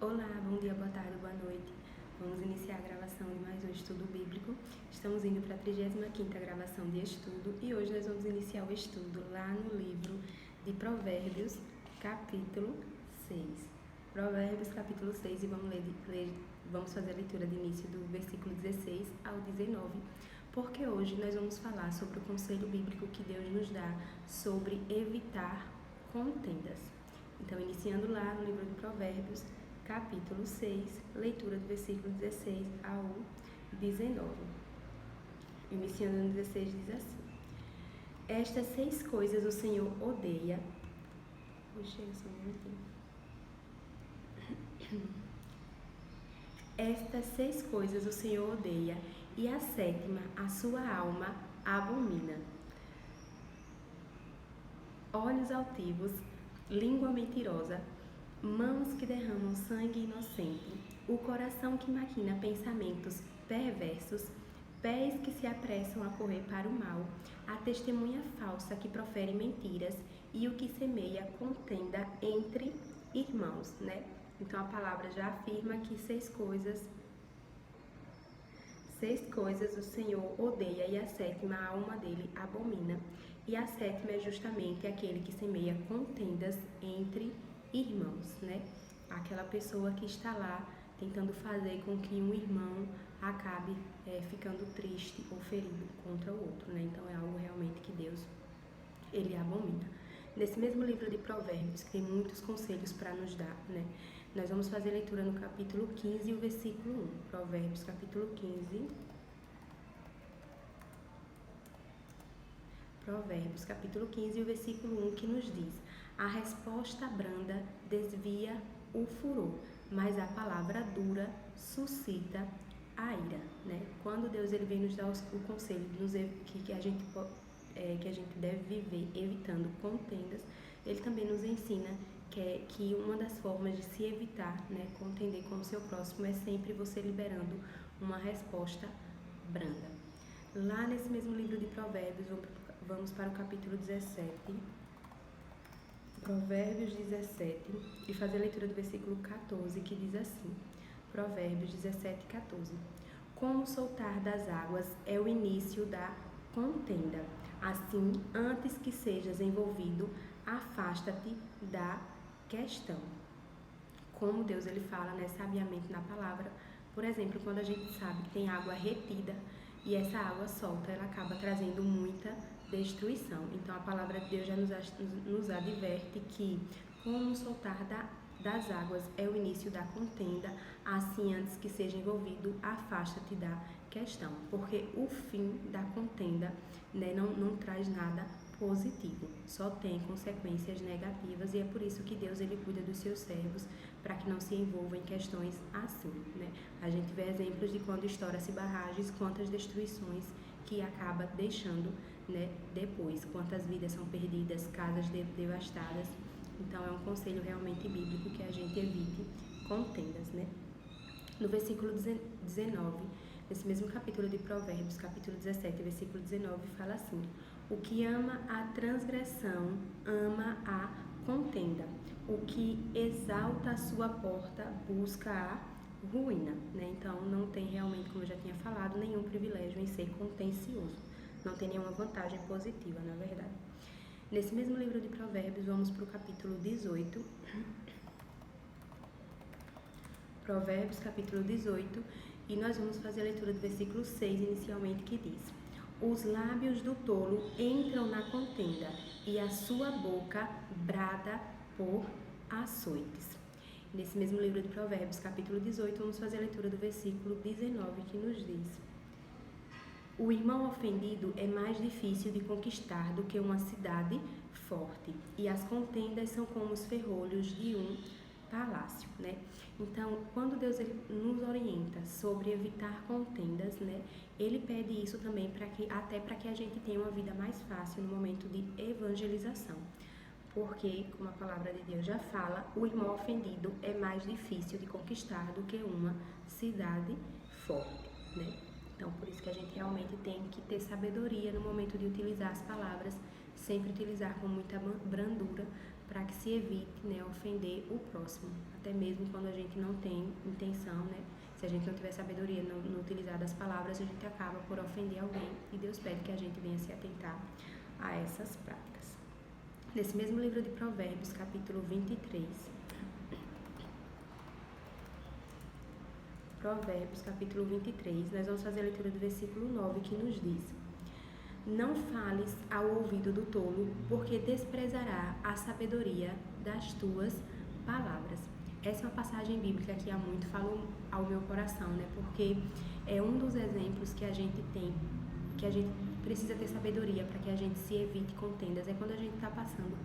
Olá, bom dia, boa tarde, boa noite. Vamos iniciar a gravação de mais um estudo bíblico. Estamos indo para a 35ª gravação de estudo e hoje nós vamos iniciar o estudo lá no livro de Provérbios, capítulo 6. Provérbios, capítulo 6, e vamos fazer a leitura de início do versículo 16 ao 19, porque hoje nós vamos falar sobre o conselho bíblico que Deus nos dá sobre evitar contendas. Então, iniciando lá no livro de Provérbios, capítulo 6, leitura do versículo 16 ao 19. Iniciando no 16, diz assim: Estas 6 coisas o Senhor odeia. Puxa, só um minutinho. Estas 6 coisas o Senhor odeia, e a 7ª a sua alma abomina: olhos altivos, língua mentirosa, mãos que derramam sangue inocente, o coração que maquina pensamentos perversos, pés que se apressam a correr para o mal, a testemunha falsa que profere mentiras e o que semeia contenda entre irmãos, né? Então a palavra já afirma que 6 coisas o Senhor odeia e a 7ª a alma dele abomina. E a 7ª é justamente aquele que semeia contendas entre irmãos, né? Aquela pessoa que está lá tentando fazer com que um irmão acabe ficando triste ou ferido contra o outro, né? Então é algo realmente que Deus, ele abomina. Nesse mesmo livro de Provérbios, que tem muitos conselhos para nos dar, né? Nós vamos fazer a leitura no capítulo 15 e o versículo 1. Provérbios, capítulo 15. Provérbios, capítulo 15 e o versículo 1, que nos diz: a resposta branda desvia o furor, mas a palavra dura suscita a ira, né? Quando Deus ele vem nos dar o conselho de nos que a gente deve viver evitando contendas, ele também nos ensina que uma das formas de se evitar, né, contender com o seu próximo é sempre você liberando uma resposta branda. Lá nesse mesmo livro de Provérbios, vamos para o capítulo 17, Provérbios 17, e fazer a leitura do versículo 14, que diz assim: Provérbios 17, 14. Como soltar das águas é o início da contenda, assim, antes que sejas envolvido, afasta-te da questão. Como Deus ele fala, né, sabiamente na palavra. Por exemplo, quando a gente sabe que tem água retida e essa água solta, ela acaba trazendo muita destruição. Então a palavra de Deus já nos adverte que como soltar das águas é o início da contenda, assim antes que seja envolvido, afasta-te da questão, porque o fim da contenda, né, não traz nada positivo, só tem consequências negativas, e é por isso que Deus ele cuida dos seus servos para que não se envolvam em questões assim, né? A gente vê exemplos de quando estoura-se barragens, quantas destruições que acaba deixando, né, depois, quantas vidas são perdidas, casas devastadas. Então é um conselho realmente bíblico que a gente evite contendas, né? No versículo 19, nesse mesmo capítulo de Provérbios, capítulo 17, versículo 19, fala assim: o que ama a transgressão, ama a contenda. O que exalta a sua porta, busca a ruína, né? Então, não tem realmente, como eu já tinha falado, nenhum privilégio em ser contencioso. Não tem nenhuma vantagem positiva, na verdade. Nesse mesmo livro de Provérbios, vamos para o capítulo 18. Provérbios, capítulo 18, e nós vamos fazer a leitura do versículo 6, inicialmente, que diz: os lábios do tolo entram na contenda, e a sua boca brada por açoites. Nesse mesmo livro de Provérbios, capítulo 18, vamos fazer a leitura do versículo 19, que nos diz: o irmão ofendido é mais difícil de conquistar do que uma cidade forte, e as contendas são como os ferrolhos de um palácio, né? Então, quando Deus ele nos orienta sobre evitar contendas, né, ele pede isso também até para que a gente tenha uma vida mais fácil no momento de evangelização. Porque, como a palavra de Deus já fala, o irmão ofendido é mais difícil de conquistar do que uma cidade forte, né? Então, por isso que a gente realmente tem que ter sabedoria no momento de utilizar as palavras, sempre utilizar com muita brandura, para que se evite, né, ofender o próximo, até mesmo quando a gente não tem intenção, né? Se a gente não tiver sabedoria no utilizar das palavras, a gente acaba por ofender alguém, e Deus pede que a gente venha se atentar a essas práticas. Nesse mesmo livro de Provérbios, capítulo 23, Provérbios, capítulo 23, nós vamos fazer a leitura do versículo 9, que nos diz: Não fales ao ouvido do tolo, porque desprezará a sabedoria das tuas palavras. Essa é uma passagem bíblica que há muito falou ao meu coração, né? Porque é um dos exemplos que a gente tem, que a gente precisa ter sabedoria para que a gente se evite contendas. É quando a gente está passando,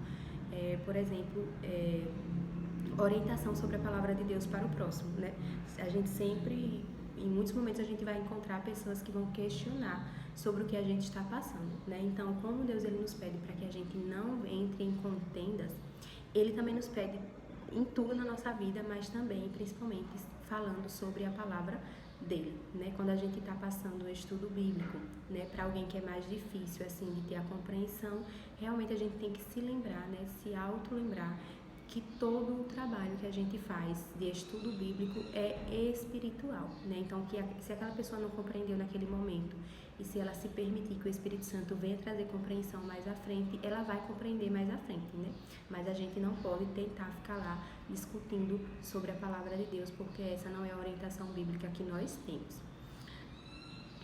por exemplo, orientação sobre a palavra de Deus para o próximo, né? A gente sempre, em muitos momentos, a gente vai encontrar pessoas que vão questionar sobre o que a gente está passando, né? Então, como Deus ele nos pede para que a gente não entre em contendas, Ele também nos pede em tudo na nossa vida, mas também, principalmente, falando sobre a palavra dele, né? Quando a gente está passando o estudo bíblico, né, para alguém que é mais difícil, assim, de ter a compreensão, realmente a gente tem que se lembrar, né, se auto-lembrar que todo o trabalho que a gente faz de estudo bíblico é espiritual, né? Então, se aquela pessoa não compreendeu naquele momento e se ela se permitir que o Espírito Santo venha trazer compreensão mais à frente, ela vai compreender mais à frente, né? Mas a gente não pode tentar ficar lá discutindo sobre a palavra de Deus, porque essa não é a orientação bíblica que nós temos.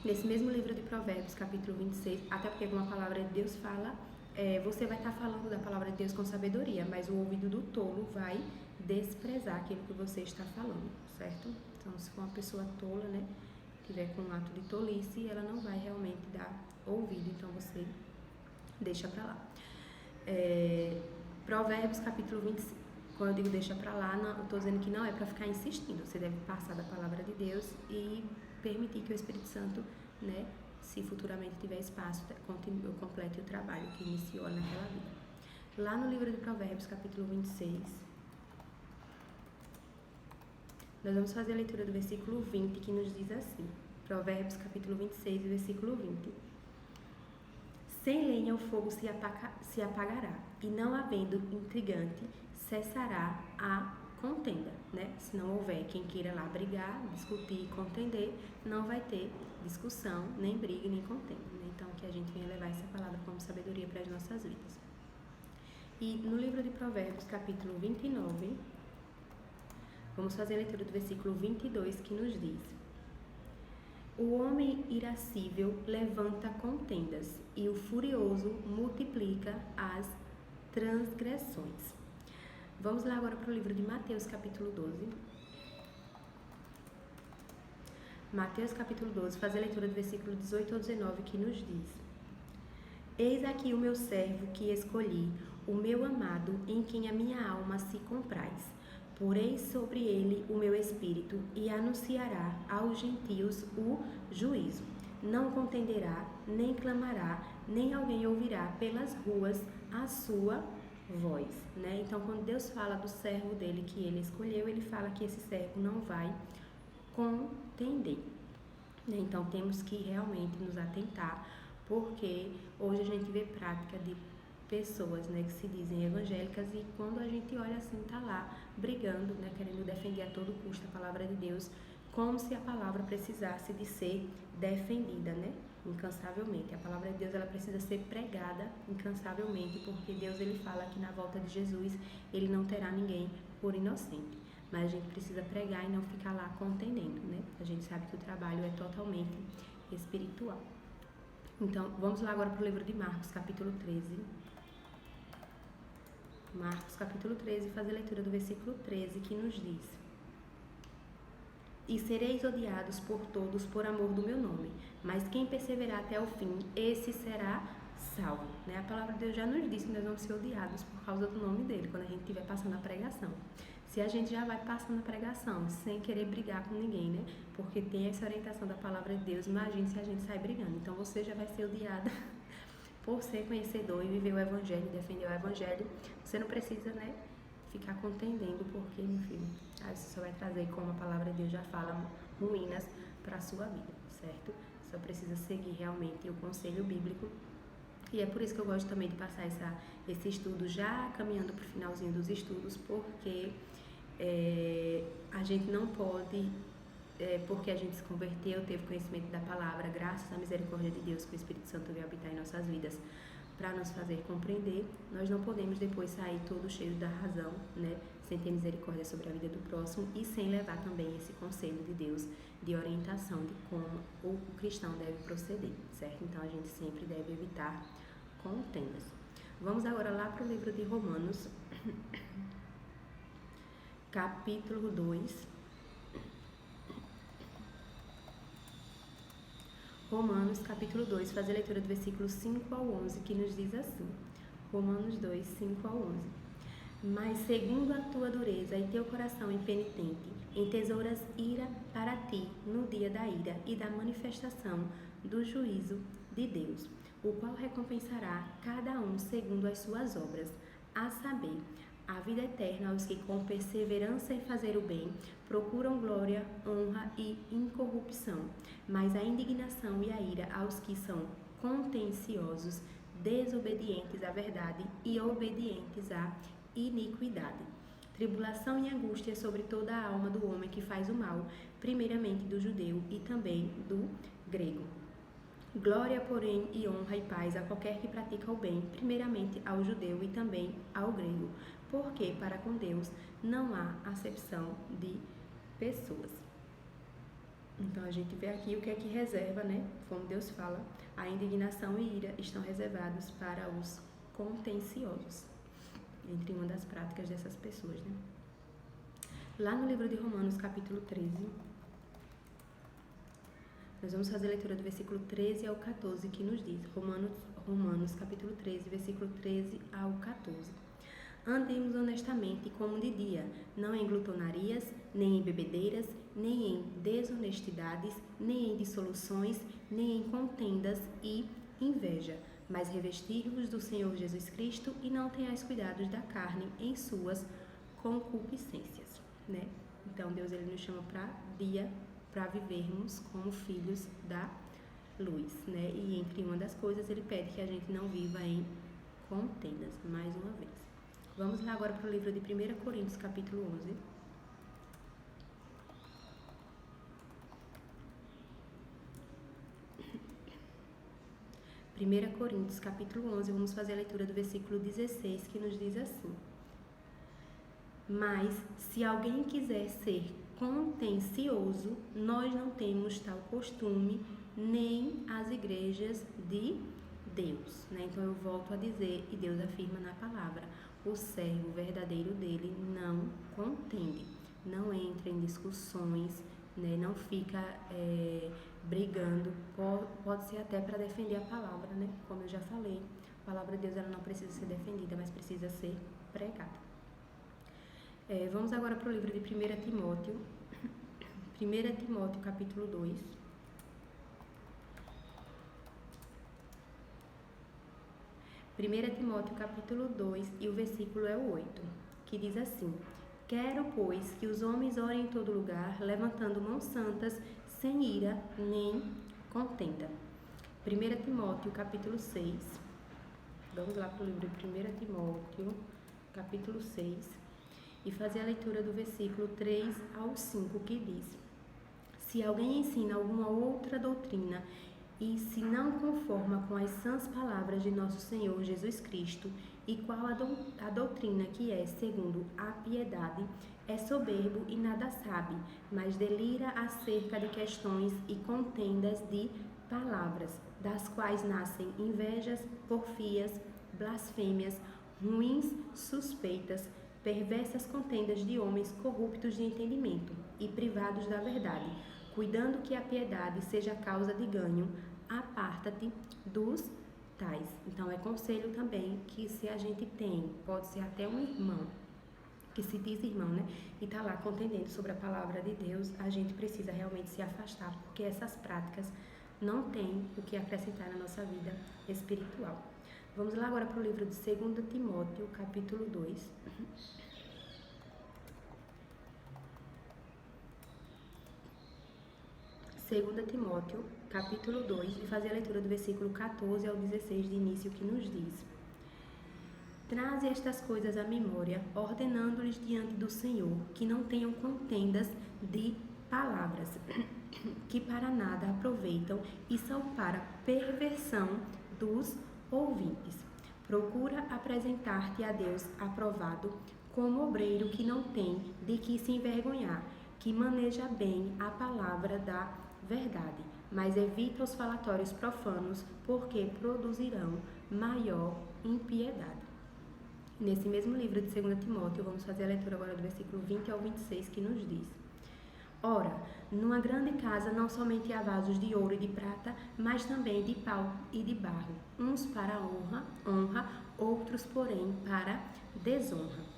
Nesse mesmo livro de Provérbios, capítulo 26, até porque como a palavra de Deus fala, você vai estar falando da palavra de Deus com sabedoria, mas o ouvido do tolo vai desprezar aquilo que você está falando, certo? Então, se for uma pessoa tola, né, tiver com um ato de tolice, ela não vai realmente dar ouvido, então você deixa pra lá. Provérbios, capítulo 25, quando eu digo deixa pra lá, eu estou dizendo que não é para ficar insistindo, você deve passar da palavra de Deus e permitir que o Espírito Santo, né, se futuramente tiver espaço, complete o trabalho que iniciou naquela vida. Lá no livro de Provérbios, capítulo 26, nós vamos fazer a leitura do versículo 20, que nos diz assim, Provérbios, capítulo 26, versículo 20. Sem lenha o fogo se apagará, e não havendo intrigante, cessará a contenda, né? Se não houver quem queira lá brigar, discutir, contender, não vai ter discussão, nem briga, nem contenda, né? Então, que a gente venha levar essa palavra como sabedoria para as nossas vidas. E no livro de Provérbios, capítulo 29, vamos fazer a leitura do versículo 22, que nos diz: O homem irascível levanta contendas, e o furioso multiplica as transgressões. Vamos lá agora para o livro de Mateus, capítulo 12. Mateus, capítulo 12, faz a leitura do versículo 18 ao 19, que nos diz: Eis aqui o meu servo que escolhi, o meu amado, em quem a minha alma se compraz. Porei sobre ele o meu espírito, e anunciará aos gentios o juízo. Não contenderá, nem clamará, nem alguém ouvirá pelas ruas a sua voz, né? Então, quando Deus fala do servo dele que ele escolheu, ele fala que esse servo não vai contender, né? Então, temos que realmente nos atentar, porque hoje a gente vê prática de pessoas, né, que se dizem evangélicas, e quando a gente olha assim, tá lá brigando, né, querendo defender a todo custo a palavra de Deus, como se a palavra precisasse de ser defendida, né, incansavelmente. A palavra de Deus, ela precisa ser pregada incansavelmente, porque Deus, ele fala que na volta de Jesus ele não terá ninguém por inocente. Mas a gente precisa pregar e não ficar lá contendendo, né? A gente sabe que o trabalho é totalmente espiritual. Então, vamos lá agora para o livro de Marcos, capítulo 13. Marcos, capítulo 13, faz a leitura do versículo 13, que nos diz: E sereis odiados por todos por amor do meu nome, mas quem perseverar até o fim, esse será salvo, né? A palavra de Deus já nos disse que nós vamos ser odiados por causa do nome dele, quando a gente estiver passando a pregação. Se a gente já vai passando a pregação sem querer brigar com ninguém, né? Porque tem essa orientação da palavra de Deus, imagine se a gente sai brigando. Então você já vai ser odiada por ser conhecedor e viver o evangelho, defender o evangelho. Você não precisa, né, ficar contendendo, porque, meu filho, aí você só vai trazer, como a palavra de Deus já fala, ruínas para a sua vida, certo? Só precisa seguir realmente o conselho bíblico E é por isso que eu gosto também de passar esse estudo já caminhando para o finalzinho dos estudos, porque a gente não pode, porque a gente se converteu, teve conhecimento da palavra, graças à misericórdia de Deus, que o Espírito Santo veio habitar em nossas vidas para nos fazer compreender, nós não podemos depois sair todo cheio da razão, né? Sem ter misericórdia sobre a vida do próximo e sem levar também esse conselho de Deus de orientação de como o cristão deve proceder, certo? Então a gente sempre deve evitar contendas. Vamos agora lá para o livro de Romanos, capítulo 2. Romanos, capítulo 2, fazer a leitura do versículo 5 ao 11, que nos diz assim. Romanos 2, 5 ao 11. Mas segundo a tua dureza e teu coração impenitente, entesouras ira para ti no dia da ira e da manifestação do juízo de Deus, o qual recompensará cada um segundo as suas obras, a saber, a vida eterna aos que com perseverança em fazer o bem procuram glória, honra e incorrupção, mas a indignação e a ira aos que são contenciosos, desobedientes à verdade e obedientes à iniquidade. Tribulação e angústia sobre toda a alma do homem que faz o mal, primeiramente do judeu e também do grego. Glória, porém, e honra e paz a qualquer que pratica o bem, primeiramente ao judeu e também ao grego, porque para com Deus não há acepção de pessoas. Então a gente vê aqui o que é que reserva, né? Como Deus fala, a indignação e ira estão reservados para os contenciosos, entre uma das práticas dessas pessoas, né? Lá no livro de Romanos, capítulo 13, nós vamos fazer a leitura do versículo 13 ao 14, que nos diz, Romanos capítulo 13, versículo 13 ao 14. Andemos honestamente como de dia, não em glutonarias, nem em bebedeiras, nem em desonestidades, nem em dissoluções, nem em contendas e inveja, mas revestir-vos do Senhor Jesus Cristo e não tenhais cuidados da carne em suas concupiscências, né? Então Deus ele nos chama para dia, para vivermos como filhos da luz, né? E entre uma das coisas ele pede que a gente não viva em contendas, mais uma vez. Vamos lá agora para o livro de 1 Coríntios, capítulo 11. Primeira Coríntios, capítulo 11, vamos fazer a leitura do versículo 16, que nos diz assim. Mas, se alguém quiser ser contencioso, nós não temos tal costume, nem as igrejas de Deus, né? Então eu volto a dizer, e Deus afirma na palavra, o servo verdadeiro dele não contende, não entra em discussões, né? Não fica brigando, pode ser até para defender a palavra, né? Como eu já falei, a palavra de Deus ela não precisa ser defendida, mas precisa ser pregada. Vamos agora para o livro de 1 Timóteo, 1 Timóteo capítulo 2. 1 Timóteo capítulo 2 e o versículo é o 8, que diz assim: Quero, pois, que os homens orem em todo lugar, levantando mãos santas, sem ira nem contenda. 1 Timóteo capítulo 6, vamos lá para o livro de 1 Timóteo capítulo 6 e fazer a leitura do versículo 3 ao 5, que diz: Se alguém ensina alguma outra doutrina e se não conforma com as sãs palavras de nosso Senhor Jesus Cristo, e qual a doutrina que é segundo a piedade, é soberbo e nada sabe, mas delira acerca de questões e contendas de palavras, das quais nascem invejas, porfias, blasfêmias, ruins suspeitas, perversas contendas de homens corruptos de entendimento e privados da verdade, cuidando que a piedade seja causa de ganho, aparta-te dos tais. Então é conselho também que se a gente tem, pode ser até um irmão, que se diz irmão, né? E tá lá contendendo sobre a palavra de Deus, a gente precisa realmente se afastar, porque essas práticas não têm o que acrescentar na nossa vida espiritual. Vamos lá agora para o livro de 2 Timóteo, capítulo 2. 2 Timóteo, capítulo 2, e fazer a leitura do versículo 14 ao 16 de início, que nos diz: Traze estas coisas à memória, ordenando-lhes diante do Senhor, que não tenham contendas de palavras, que para nada aproveitam e são para perversão dos ouvintes. Procura apresentar-te a Deus aprovado, como obreiro que não tem de que se envergonhar, que maneja bem a palavra da verdade, mas evita os falatórios profanos, porque produzirão maior impiedade. Nesse mesmo livro de 2 Timóteo, vamos fazer a leitura agora do versículo 20 ao 26, que nos diz: Ora, numa grande casa não somente há vasos de ouro e de prata, mas também de pau e de barro, uns para honra, outros, porém, para desonra.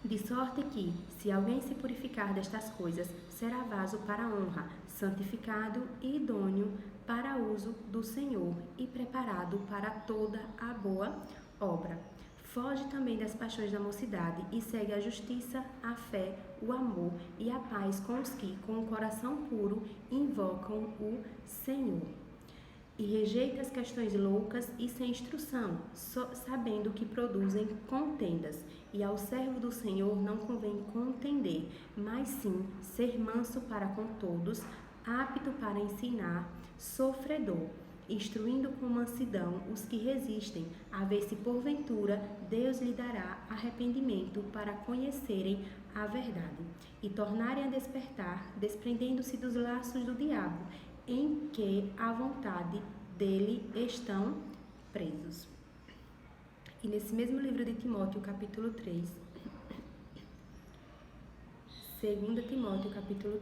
De sorte que, se alguém se purificar destas coisas, será vaso para honra, santificado e idôneo para uso do Senhor e preparado para toda a boa obra. Foge também das paixões da mocidade e segue a justiça, a fé, o amor e a paz com os que, com o coração puro, invocam o Senhor. E rejeita as questões loucas e sem instrução, sabendo que produzem contendas. E ao servo do Senhor não convém contender, mas sim ser manso para com todos, apto para ensinar, sofredor, instruindo com mansidão os que resistem, a ver se porventura Deus lhe dará arrependimento para conhecerem a verdade e tornarem a despertar, desprendendo-se dos laços do diabo, em que a vontade dele estão presos. E nesse mesmo livro de Timóteo, capítulo 3, 2 Timóteo, capítulo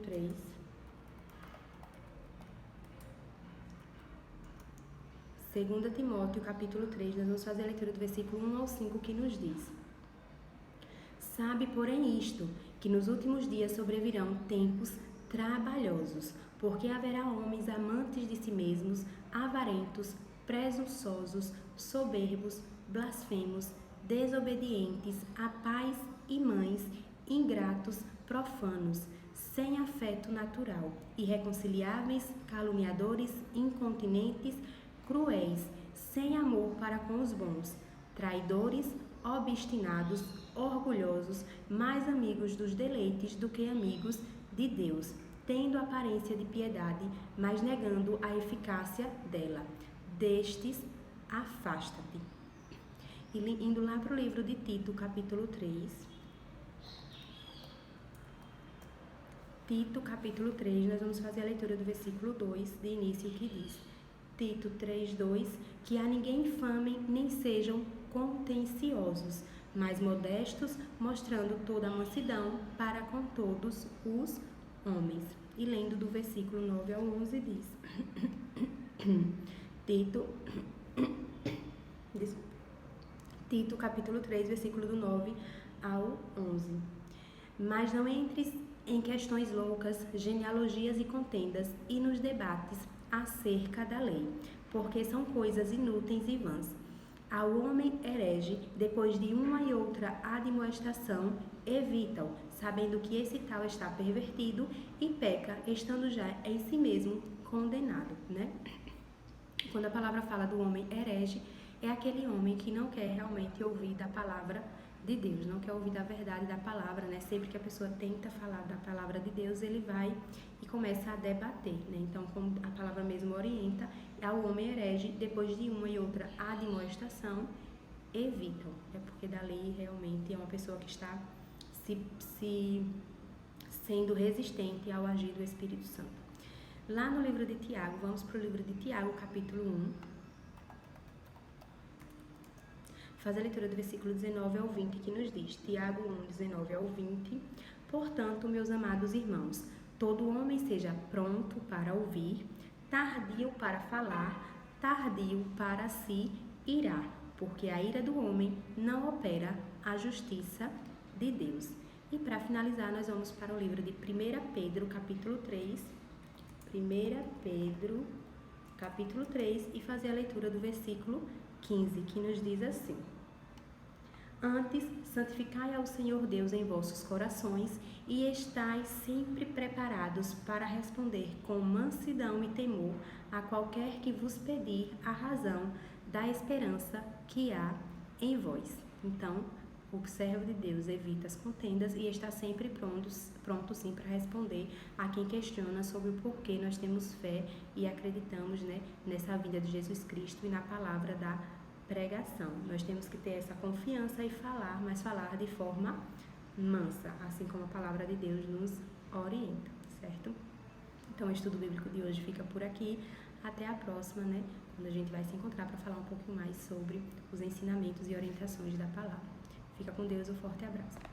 3, nós vamos fazer a leitura do versículo 1 ao 5, que nos diz: Sabe, porém, isto, que nos últimos dias sobrevirão tempos trabalhosos, porque haverá homens amantes de si mesmos, avarentos, presunçosos, soberbos, blasfemos, desobedientes a pais e mães, ingratos, profanos, sem afeto natural, irreconciliáveis, caluniadores, incontinentes, cruéis, sem amor para com os bons, traidores, obstinados, orgulhosos, mais amigos dos deleites do que amigos de Deus, tendo aparência de piedade, mas negando a eficácia dela. Destes, afasta-te. E indo lá para o livro de Tito, capítulo 3. Tito, capítulo 3, nós vamos fazer a leitura do versículo 2, de início, que diz: Tito 3:2, que a ninguém infamem, nem sejam contenciosos, mas modestos, mostrando toda a mansidão para com todos os homens. E lendo do versículo 9 ao 11 diz: Tito, capítulo 3, versículo do 9 ao 11. Mas não entres em questões loucas, genealogias e contendas, e nos debates acerca da lei, porque são coisas inúteis e vãs. Ao homem herege, depois de uma e outra admoestação, evita-o, sabendo que esse tal está pervertido e peca, estando já em si mesmo condenado, né? Quando a palavra fala do homem herege, é aquele homem que não quer realmente ouvir da palavra de Deus, não quer ouvir da verdade da palavra, né? Sempre que a pessoa tenta falar da palavra de Deus, ele vai e começa a debater, né? Então, como a palavra mesmo orienta, ao homem herege, depois de uma e outra admoestação, evitam. É porque dali realmente é uma pessoa que está sendo resistente ao agir do Espírito Santo. Lá no livro de Tiago, vamos para o livro de Tiago, capítulo 1. Faz a leitura do versículo 19 ao 20, que nos diz, Tiago 1, 19 ao 20. Portanto, meus amados irmãos, todo homem seja pronto para ouvir, tardio para falar, tardio para se irar, porque a ira do homem não opera a justiça de Deus. E para finalizar, nós vamos para o livro de 1 Pedro, capítulo 3. 1 Pedro, capítulo 3, e fazer a leitura do versículo 15, que nos diz assim: Antes, santificai ao Senhor Deus em vossos corações e estais sempre preparados para responder com mansidão e temor a qualquer que vos pedir a razão da esperança que há em vós. Então, o servo de Deus evita as contendas e está sempre pronto sim para responder a quem questiona sobre o porquê nós temos fé e acreditamos, nessa vinda de Jesus Cristo e na palavra da pregação. Nós temos que ter essa confiança e falar, mas falar de forma mansa, assim como a palavra de Deus nos orienta, certo? Então, o estudo bíblico de hoje fica por aqui. Até a próxima, quando a gente vai se encontrar para falar um pouco mais sobre os ensinamentos e orientações da palavra. Fica com Deus, um forte abraço.